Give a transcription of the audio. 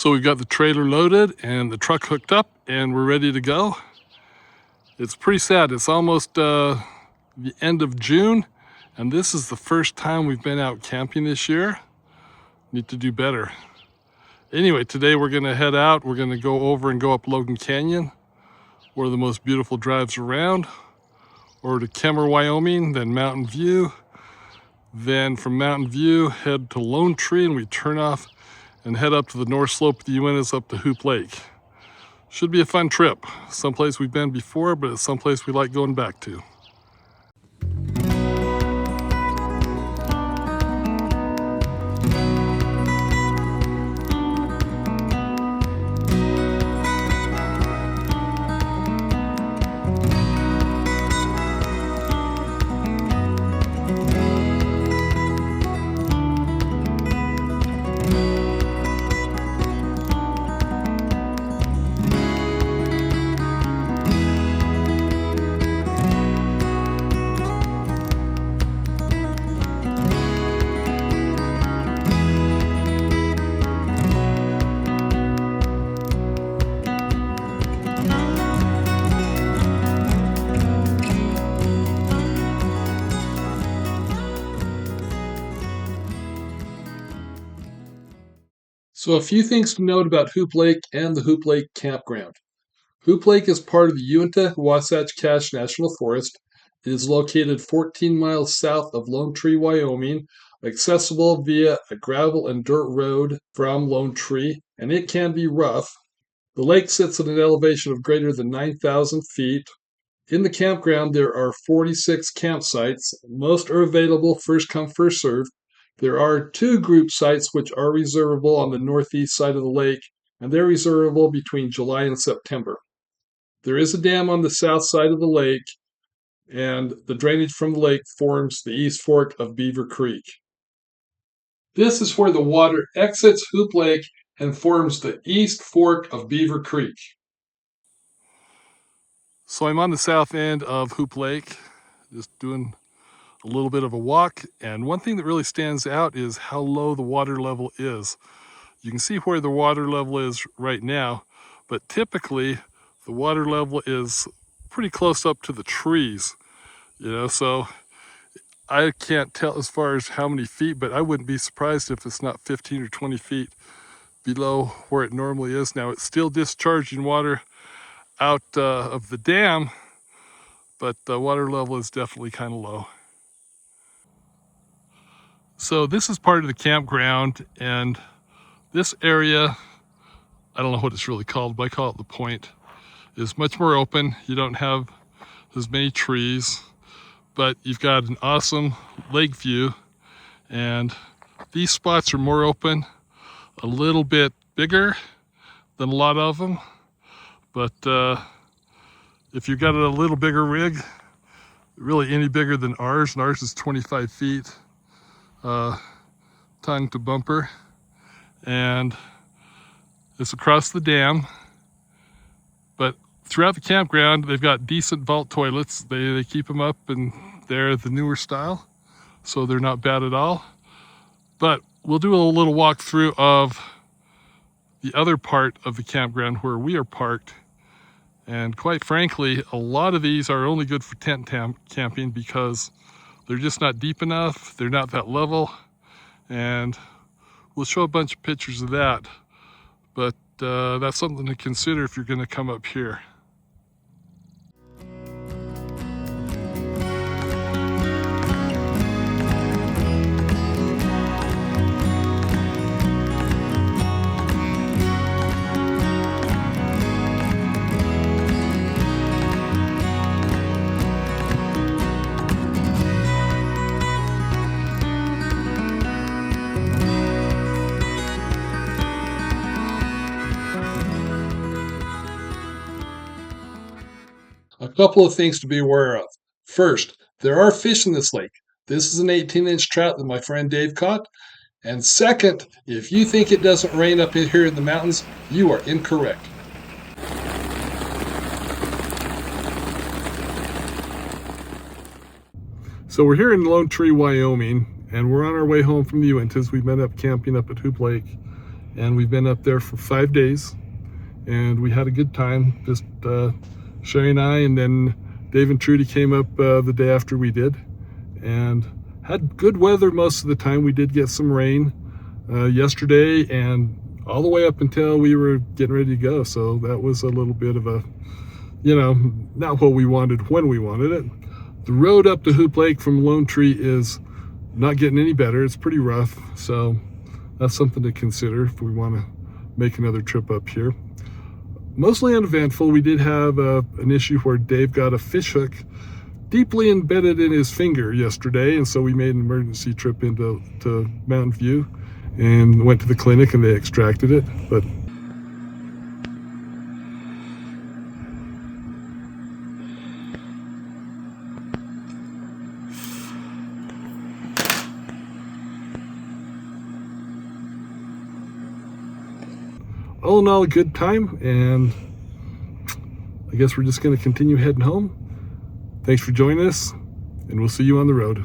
So we've got the trailer loaded and the truck hooked up and we're ready to go. It's pretty sad. It's almost the end of June and this is the first time we've been out camping this year. Need to do better. Anyway, today we're gonna head out. We're gonna go over and go up Logan Canyon, one of the most beautiful drives around, or to Kemmer, Wyoming, then Mountain View. Then from Mountain View, head to Lone Tree and we turn off and head up to the north slope of the Uintas up to Hoop Lake. Should be a fun trip. Someplace we've been before, but it's someplace we like going back to. So a few things to note about Hoop Lake and the Hoop Lake Campground. Hoop Lake is part of the Uinta Wasatch Cache National Forest. It is located 14 miles south of Lone Tree, Wyoming, accessible via a gravel and dirt road from Lone Tree, and it can be rough. The lake sits at an elevation of greater than 9,000 feet. In the campground, there are 46 campsites. Most are available first come, first served. There are 2 group sites which are reservable on the northeast side of the lake, and they're reservable between July and September. There is a dam on the south side of the lake, and the drainage from the lake forms the east fork of Beaver Creek. This is where the water exits Hoop Lake and forms the east fork of Beaver Creek. So I'm on the south end of Hoop Lake, just doing a little bit of a walk, and one thing that really stands out is how low the water level is. You can see where the water level is right now, but typically the water level is pretty close up to the trees, so I can't tell as far as how many feet, but I wouldn't be surprised if it's not 15 or 20 feet below where it normally is. Now it's still discharging water out of the dam, but the water level is definitely kind of low. So this is part of the campground, and this area, I don't know what it's really called, but I call it the point, is much more open. You don't have as many trees, but you've got an awesome lake view, and these spots are more open, a little bit bigger than a lot of them, but if you've got a little bigger rig, really any bigger than ours, and ours is 25 feet, tongue to bumper, and it's across the dam. But throughout the campground, they've got decent vault toilets. They keep them up, and they're the newer style, so they're not bad at all. But we'll do a little walkthrough of the other part of the campground where we are parked. And quite frankly, a lot of these are only good for tent camping because they're just not deep enough, they're not that level, and we'll show a bunch of pictures of that. But that's something to consider if you're going to come up here. A couple of things to be aware of. First, there are fish in this lake. This is an 18-inch trout that my friend Dave caught. And second, if you think it doesn't rain up here in the mountains, you are incorrect. So we're here in Lone Tree, Wyoming, and we're on our way home from the Uintas. We met up camping up at Hoop Lake, and we've been up there for 5 days, and we had a good time. Just Sherry and I, and then Dave and Trudy came up the day after we did, and had good weather most of the time. We did get some rain yesterday and all the way up until we were getting ready to go, so that was a little bit of a, not what we wanted when we wanted it. The road up to Hoop Lake from Lone Tree is not getting any better. It's pretty rough, so that's something to consider if we want to make another trip up here. Mostly uneventful. We did have an issue where Dave got a fish hook deeply embedded in his finger yesterday, and so we made an emergency trip into Mountain View and went to the clinic, and they extracted it. But all in all, a good time, and I guess we're just going to continue heading home. Thanks for joining us, and we'll see you on the road.